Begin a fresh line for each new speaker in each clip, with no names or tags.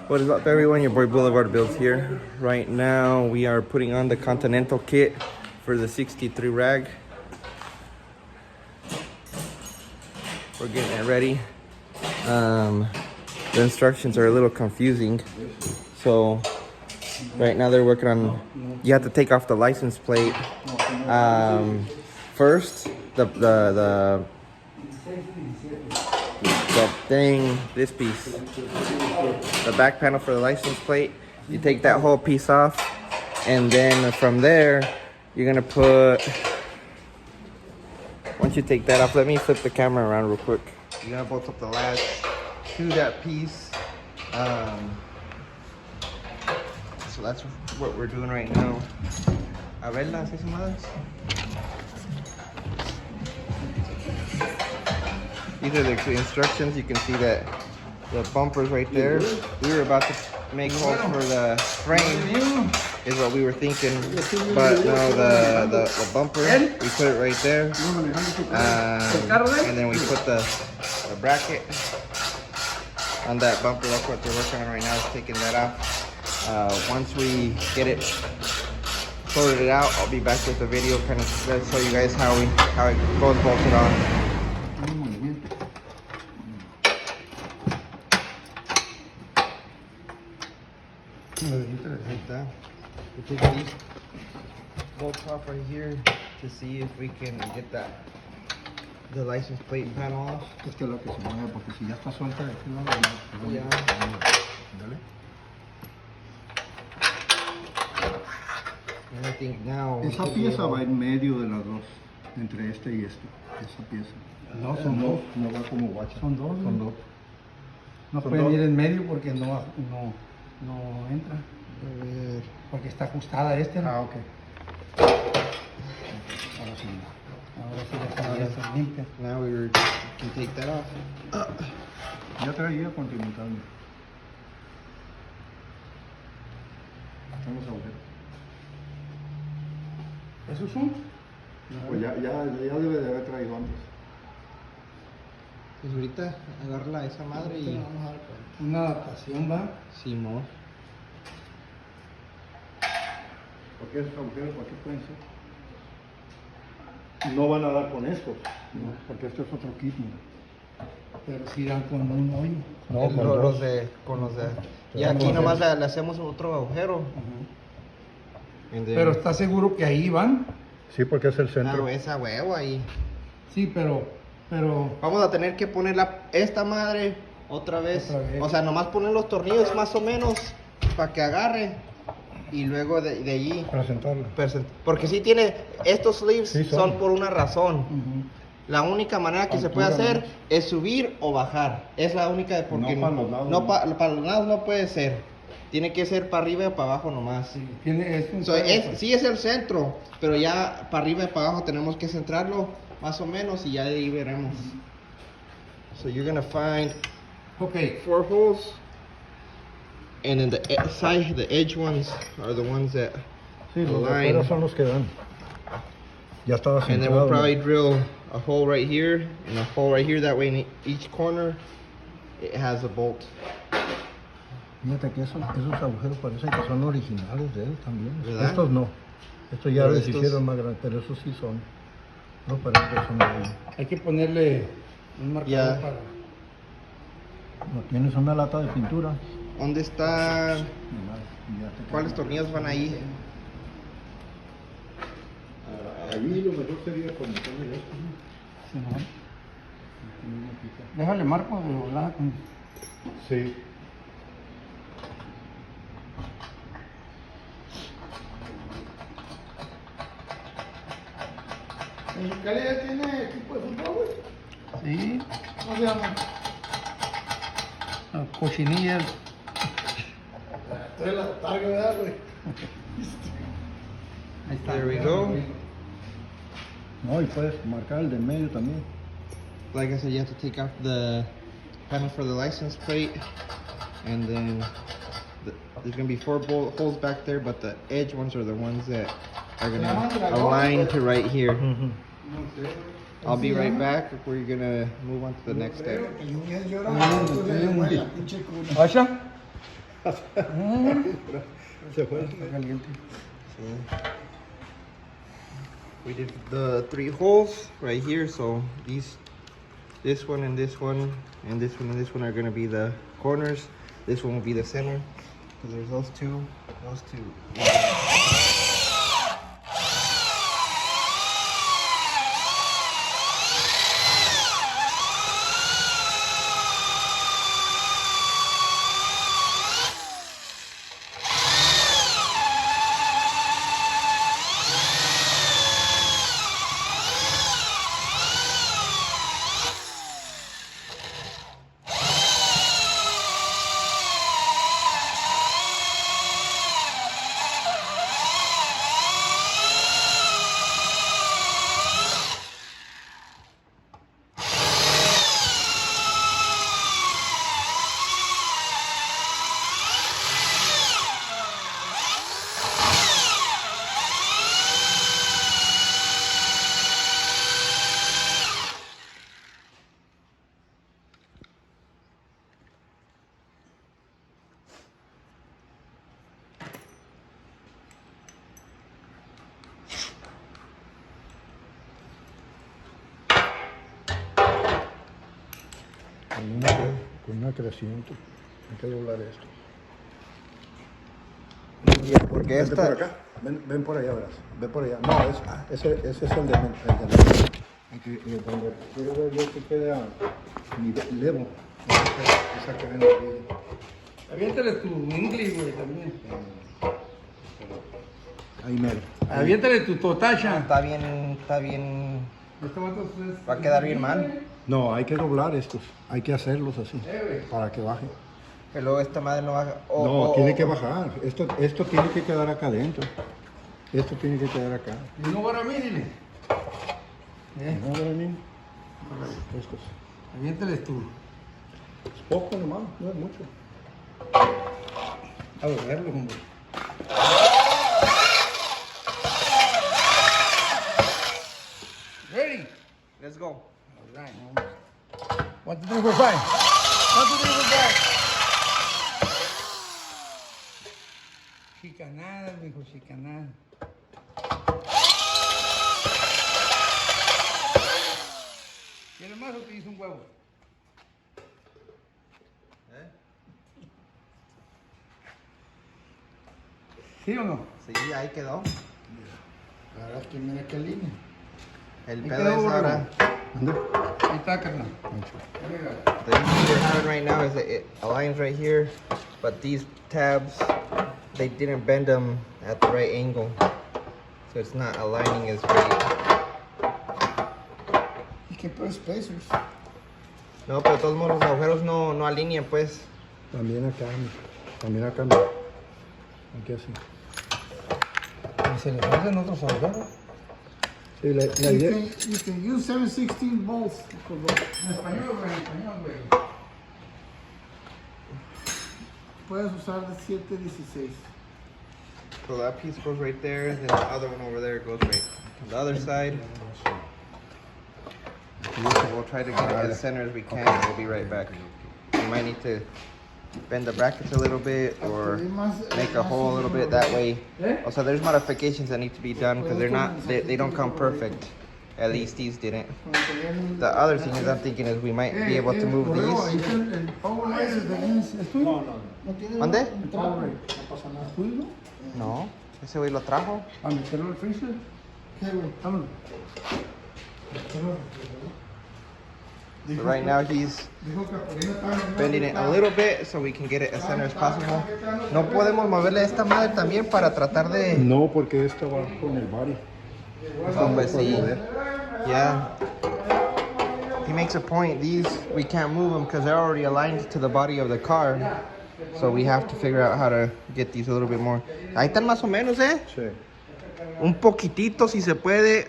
What is up, everyone? Your boy Boulevard Builds here. Right now, we are putting on the Continental kit for the 63 rag. We're getting it ready. The instructions are a little confusing. So, right now they're working on, you have to take off the license plate. First, the thing, this piece, the back panel for the license plate, you take that whole piece off, and then from there you're gonna put, once you take that off, let me flip the camera around real quick. You're gonna bolt up the latch to that piece. So that's what we're doing right now. A ver las madres. These are the instructions. You can see that the bumper's right there. We were about to make holes for the frame, is what we were thinking, but no, the bumper, we put it right there, and then we put the bracket on that bumper. That's what they're working on right now, is taking that off. Once we get it sorted out, I'll be back with the video, kind of show you guys how it goes bolted on. Like that. We take these bolts off right here to see if we can get the license plate panel off.
Es que lo que se mueve, porque si ya está suelta de aquí, no,
Yeah.
Dale.
And I think now
Esa pieza va en medio de las dos, entre este y este. Esa pieza. No, son dos. No va como guacha. Son dos. Son dos. No
Son
pueden
dos.
ir en medio porque no entra.
A ver.
Porque está ajustada este, ¿no?
Ah, ok.
Ahora sí. Ahora sí está limpia.
Now we can take that off.
Ya traía continental. Estamos agujeros. ¿Esos son? Pues ya debe de haber traído antes.
Pues ahorita agarra esa madre y
Una adaptación, ¿va?
Simón.
Porque esos agujeros aquí pueden ser. No van a dar con estos, no, porque este es otro kit, mira. Pero sí dan con un hoyo.
No, con los de. Y aquí nomás le hacemos otro agujero. And then-
Pero ¿estás seguro que ahí van?
Sí, porque es el
Ah,
centro.
esa huevo ahí.
Sí, pero
Vamos a tener que poner esta madre otra vez. O sea, nomás poner los tornillos más o menos para que agarre. Y luego de allí.
Para sentarlo.
Porque si tiene. Estos sleeves
Sí,
son por una razón.
Ujú.
La única manera que se puede
Altura,
hacer es subir o bajar. Es la única. Porque
No para los lados,
no
no.
para los lados no puede ser. Tiene que ser para arriba y para abajo nomás.
Sí, es un
So, sí es el centro, pero ya para arriba y para abajo tenemos que centrarlo más o menos y ya de ahí veremos. So you're gonna find
Ok.
4 holes, and then the edge ones are the ones that
Sí, los de
align.
afuera son los que dan. Ya estaba
And then we'll
centrado.
probably drill a hole right here and a hole right here. That way in each corner it has a bolt.
Fíjate que esos agujeros parecen que son originales de él también.
¿Verdad?
Estos no. Estos ya
Pero
les
estos-
hicieron más grandes, pero esos sí son. No parece que son de él.
Hay que ponerle un marcador
Ya.
para...
No tienes una lata de pintura.
¿Dónde está?
Nomás, y ya te
¿Cuáles
queda.
tornillos van ahí?
Ahí lo mejor sería ponerle esto, ¿no?
Sí, ¿no? Déjale marco de volada.
Sí.
¿En Cali ya tiene equipo de fútbol, güey? Sí. ¿Cómo se llama? Cochinillas. Trae la targa, ¿verdad, güey? Ahí está.
There we go.
No, y puedes marcar el de en medio también.
Like I said, you have to take off the panel for the license plate, and then there's gonna be 4 holes back there, but the edge ones are the ones that are gonna align to right here. I'll be right back. We're gonna move on to the next step.
¿Asha? Se fue.
Está caliente.
See? We did the 3 holes right here, so this one and this one and this one and this one are gonna be the corners. This one will be the center, because there's those two.
Con una creciente. Hay que doblar esto.
Porque
Vente
esta...
por acá. Ven por allá, verás. Ven por allá. No, ese es el de hay que, donde quiero ver yo que queda nivel levo. Esa que ven aquí.
Aviéntale tu inglés, güey, también.
Ahí mero.
Aviéntale tu totacha.
Está bien...
Este vato es-
Va a quedar bien mal.
No, hay que doblar estos. Hay que hacerlos así. Para que baje.
Que luego esta madre no baja.
No, tiene que bajar. Esto tiene que quedar acá adentro. Esto tiene que quedar acá.
Y no para mí, dile.
¿No, Dani? Estos.
Aviéntale tú.
Es poco nomás, no es mucho.
A verlo, hombre. Ready?
Let's go.
All right. 1, 2, 3, 4, 5. 1, 2, 3, 4, 5. Chicanada, mijo, chicanada. ¿Quieres más o te hice un huevo? ¿Sí o no?
Sí, ahí quedó.
Ahora que mira qué línea.
El
Ahí
pedo
quedó,
es ahora...
¿Dónde?
Ahí está, carnal.
The issue we're having right now is that it aligns right here, but these tabs, they didn't bend them at the right angle, so it's not aligning as right.
You can put spacers.
No, pero de todos modos los agujeros no alinean, pues.
También acá, también acá. No. Aquí así.
¿Y se le hacen otros agujeros?
Sí, la
You
idea.
can use 7/16 bolts.
En español, güey, en español, güey.
Puedes usar de 7/16.
So that piece goes right there, then the other one over there goes right on the other side. We'll try to get it as center as we can, and we'll be right back. We might need to bend the brackets a little bit or make a hole a little bit that way. Also, there's modifications that need to be done because they don't come perfect. At least these didn't. The other thing is I'm thinking is we might be able to move these.
El power laser ¿es tuyo?
¿Dónde?
El power laser. No pasa nada. ¿Es tuyo?
No, ese güey lo trajo.
¿A meterlo al freezer?
¿Qué, güey?
Vámonos.
So right now he's
Dijo que por ahí no estaba-
bending it a little bit so we can get it as center as possible. No podemos moverle esta madre también para tratar de...
No, porque esto va con el body.
Pues sí. Yeah. He makes a point. These, we can't move them because they're already aligned to the body of the car. So we have to figure out how to get these a little bit more. Ahí están más o menos, ¿eh?
Sí.
Un poquitito si se puede.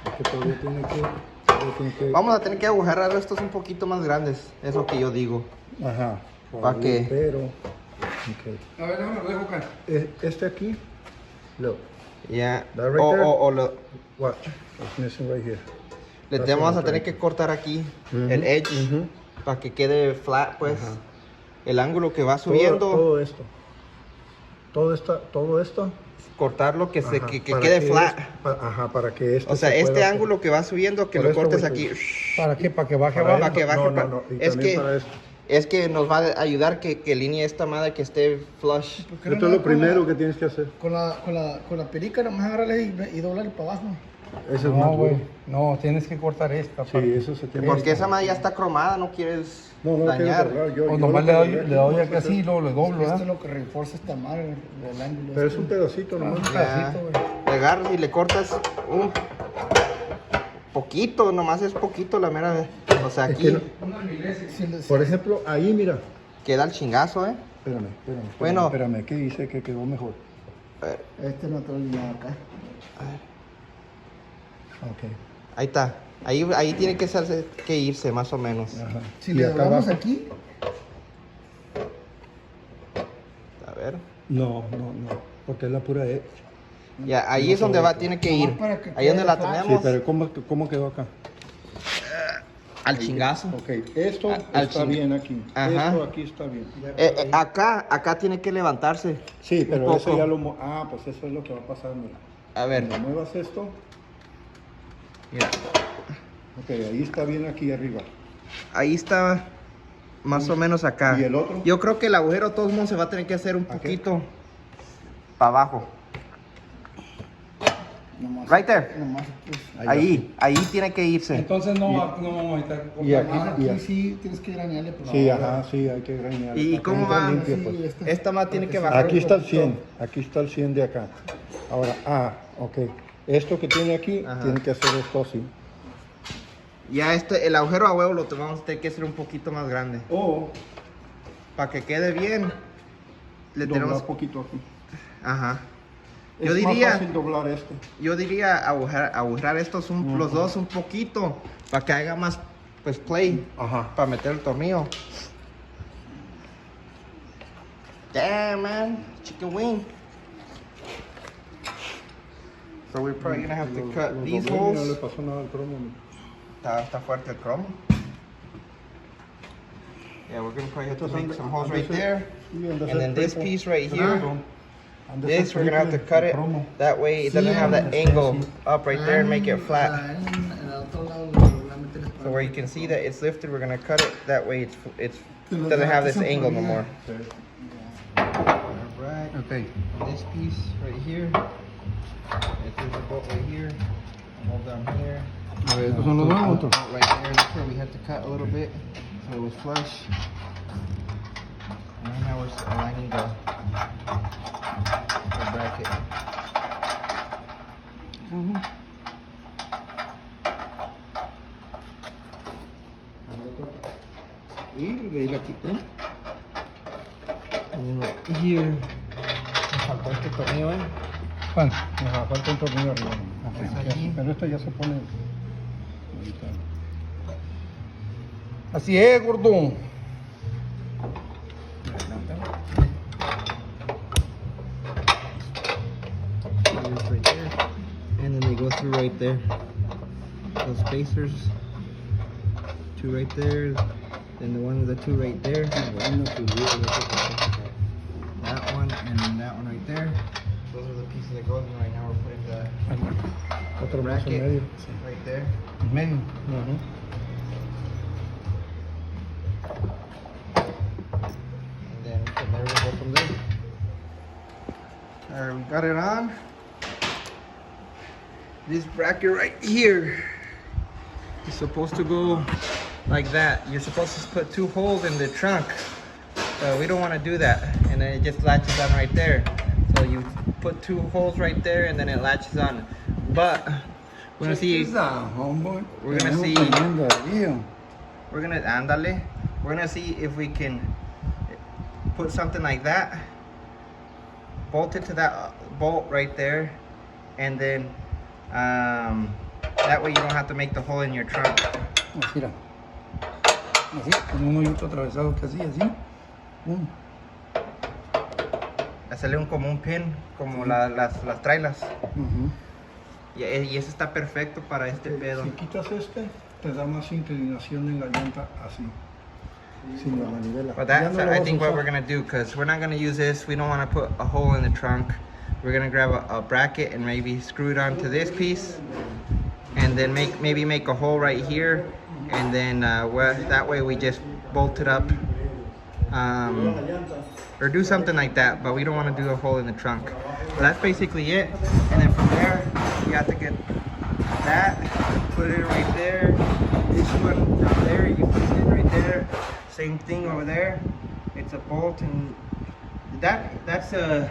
Es que todavía tiene que.
Vamos a tener que agujerar estos un poquito más grandes. Es lo que yo digo.
Ajá.
¿Pa' qué?
Pero. Ok.
A ver, déjame lo dejo acá.
Este aquí. Look.
Yeah.
That right there?
What?
It's missing right here.
Le vamos a tener que cortar aquí el edge para que quede flat, pues. el ángulo que va subiendo,
Todo esto.
cortarlo que
Ajá,
que
para
quede
que
flat.
para que esto
O sea,
se
este
pueda-
ángulo que va subiendo, que
Por
lo
esto,
cortes
güey,
aquí.
¿Para qué? ¿Para que baje
Para
abajo?
Para que baje.
No, no, no. Y
Es
también
que,
para esto.
es que nos va a ayudar que alinee esta madre que esté flush.
¿Por qué
Esto
no
es lo
con la-
primero que tienes que hacer.
Con la perica nomás agarrarle y doblarle para abajo.
Ese es
No,
más
güey.
duro.
No, tienes que cortar esta.
Sí,
para que-
eso se tiene
Porque esa madre ya está cromada, no quieres
No, no quiero
dañar.
doblar. Yo
O nomás le
lo
doy,
doblé
le doy
aquí,
aquí así y luego le doblo,
Esto es
¿verdad?
lo que refuerza esta madre, el ángulo.
Pero es
este.
un pedacito nomás.
Un
Ya.
pedacito, güey.
Le agarras y le cortas un poquito, nomás es poquito la mera. O sea,
Es
aquí
que no-
Sí,
Por ejemplo, ahí mira.
queda el chingazo,
Espérame.
Bueno.
Espérame, ¿qué dice que quedó mejor?
Este no trae nada acá.
Ok.
Ahí está. Ahí tiene que irse más o menos.
Ajá.
Si
Y
le
acá
doblamos
abajo.
aquí,
A ver.
No. Porque es la pura E.
Ya, ahí es donde tiene que ir.
Nomás para que
Ahí donde la
quede flat.
Sí,
tenemos.
pero ¿cómo quedó acá?
Al chingazo.
Ok, esto
Al
está
ching-
bien aquí.
Ajá.
Esto aquí está bien.
Acá tiene que levantarse.
Sí,
un
pero eso
poco.
ya lo... pues eso es lo que va a pasar, mira.
A ver,
Cuando muevas esto,
mira.
ok, ahí está bien aquí arriba.
Ahí está más o menos acá.
¿Y el otro?
Yo creo que el agujero de todos modos se va a tener que hacer un
¿A qué?
poquito para abajo.
nomás.
Right there.
Nomás aquí.
Ahí tiene que irse.
Entonces no vamos a necesitar que
Y
cortar
aquí,
nada.
y
Aquí
aquí.
sí tienes que granearle por
Sí,
favor.
ajá, sí, hay que granear.
¿Y
Para que
cómo
entre
va?
limpio,
Sí,
pues.
Esta más tiene que bajar.
Aquí
un
está el
poquito.
100, aquí está el 100 de acá. Ahora, ok. Esto que tiene aquí,
Ajá.
tiene que hacer esto así.
Ya el agujero a huevo lo vamos a tener que hacer un poquito más grande.
O
Para que quede bien, le
doblar
tenemos.
poquito aquí.
Ajá.
Es
Yo
más
diría-
fácil doblar este.
Yo diría agujerar estos los dos un poquito para que haga más pues play
Ajá.
para meter el tornillo. Damn man, chicken wing. So we're probably gonna have to cut
Lo
these
doblé, no le
holes.
pasó nada al cromo.
Está fuerte el cromo. Yeah, we're gonna probably have to make some holes right there. And then this piece right here. This we're gonna have to cut it. That way it doesn't have that angle up right there and make it flat.
En el otro lado le voy a meter
So where you can see that it's lifted, we're gonna cut it. That way it doesn't have this angle no more. Alright.
Okay.
This piece right here. There's a bolt right here. Hold down here.
A ver, estos son los nuevos.
Bolt right there. That's where we had to cut a little bit so it was flush. And now we're aligning the bracket. Y de ahí la quité. And right here. Me faltó este tornillo,
Juan, ajá, falta un tornillo arriba.
Pues
Ok,
allí.
pero esto ya se pone. ahorita.
Así es, gordo.
Spacers right there, and then they go through right there. Those spacers, two right there, then the one with the two right there. That one and then that one right there. Those are the pieces that go in. Right now we're putting the
Otro más en
bracket
medio.
right there.
En medio.
Ajá.
And then from there we'll go from there. Alright, we got it on. This bracket right here is supposed to go like that. You're supposed to put two holes in the trunk. But we don't want to do that. And then it just latches on right there. So you put two holes right there and then it latches on. But we're gonna see.
homeboy.
We're gonna see.
Andale.
We're gonna see if we can put something like that, bolt it to that bolt right there, and then that way you don't have to make the hole in your trunk.
Así, mira. Así, con uno y otro atravesado que así, así.
Hacerle como un pin, como las trailas.
Ujú.
Y ese está perfecto para este pedo.
Si quitas este, te da más inclinación en la llanta así. sin la manivela.
But
Ya
that's
no lo
I
vas a
think what
usar.
we're gonna do, because we're not gonna use this. We don't want to put a hole in the trunk. We're gonna grab a bracket and maybe screw it onto this piece, and then maybe make a hole right here, and then that way we just bolt it up, or do something like that. But we don't want to do a hole in the trunk. But that's basically it. And then from there, you have to get that, put it right there. This one down there, you put it in right there. Same thing over there. It's a bolt, and that's the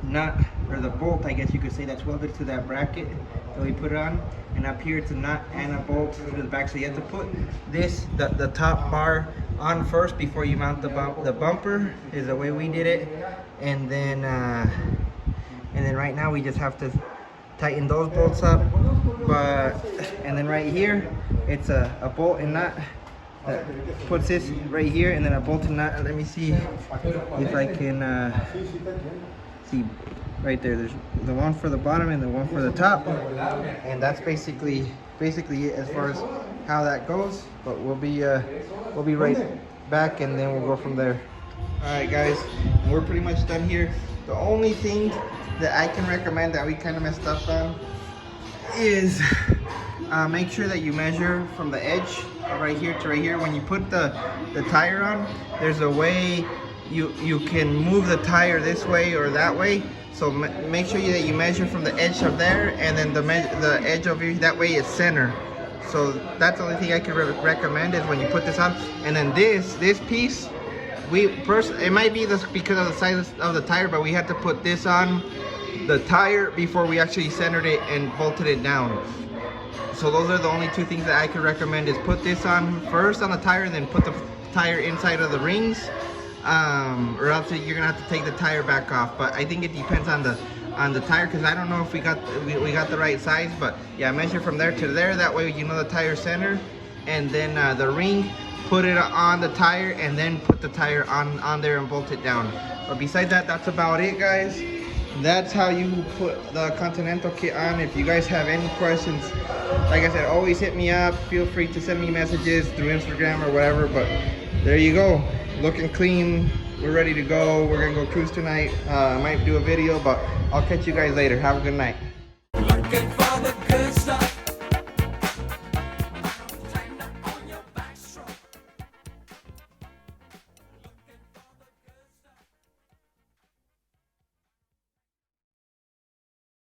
nut, or the bolt, I guess you could say, that's welded to that bracket that we put it on. And up here it's a nut and a bolt to the back. So you have to put this, the top bar, on first before you mount the bumper, is the way we did it. And then right now we just have to tighten those bolts up. And then right here it's a bolt and nut that puts this right here, and then a bolt and nut. Let me see if I can see right there. There's the one for the bottom and the one for the top, and that's basically it as far as how that goes. But we'll be right back, and then we'll go from there. All right, guys, we're pretty much done here. The only thing that I can recommend that we kind of messed up on is make sure that you measure from the edge right here to right here. When you put the tire on, there's a way you can move the tire this way or that way. So make sure that you measure from the edge of there, and then the edge over here, that way it's center. So that's the only thing I can recommend, is when you put this on. And then this piece, it might be this because of the size of the tire, but we had to put this on the tire before we actually centered it and bolted it down. So those are the only two things that I could recommend, is put this on first on the tire, and then put the tire inside of the rings, or else you're gonna have to take the tire back off. But I think it depends on the tire, because I don't know if we got the right size. But yeah, measure from there to there, that way you know the tire center. And then the ring, put it on the tire, and then put the tire on there and bolt it down. But besides that, that's about it, guys. That's how you put the Continental kit on. If you guys have any questions, like I said, always hit me up. Feel free to send me messages through Instagram or whatever. But there you go, looking clean. We're ready to go. We're gonna go cruise tonight. I might do a video, but I'll catch you guys later. Have a good night.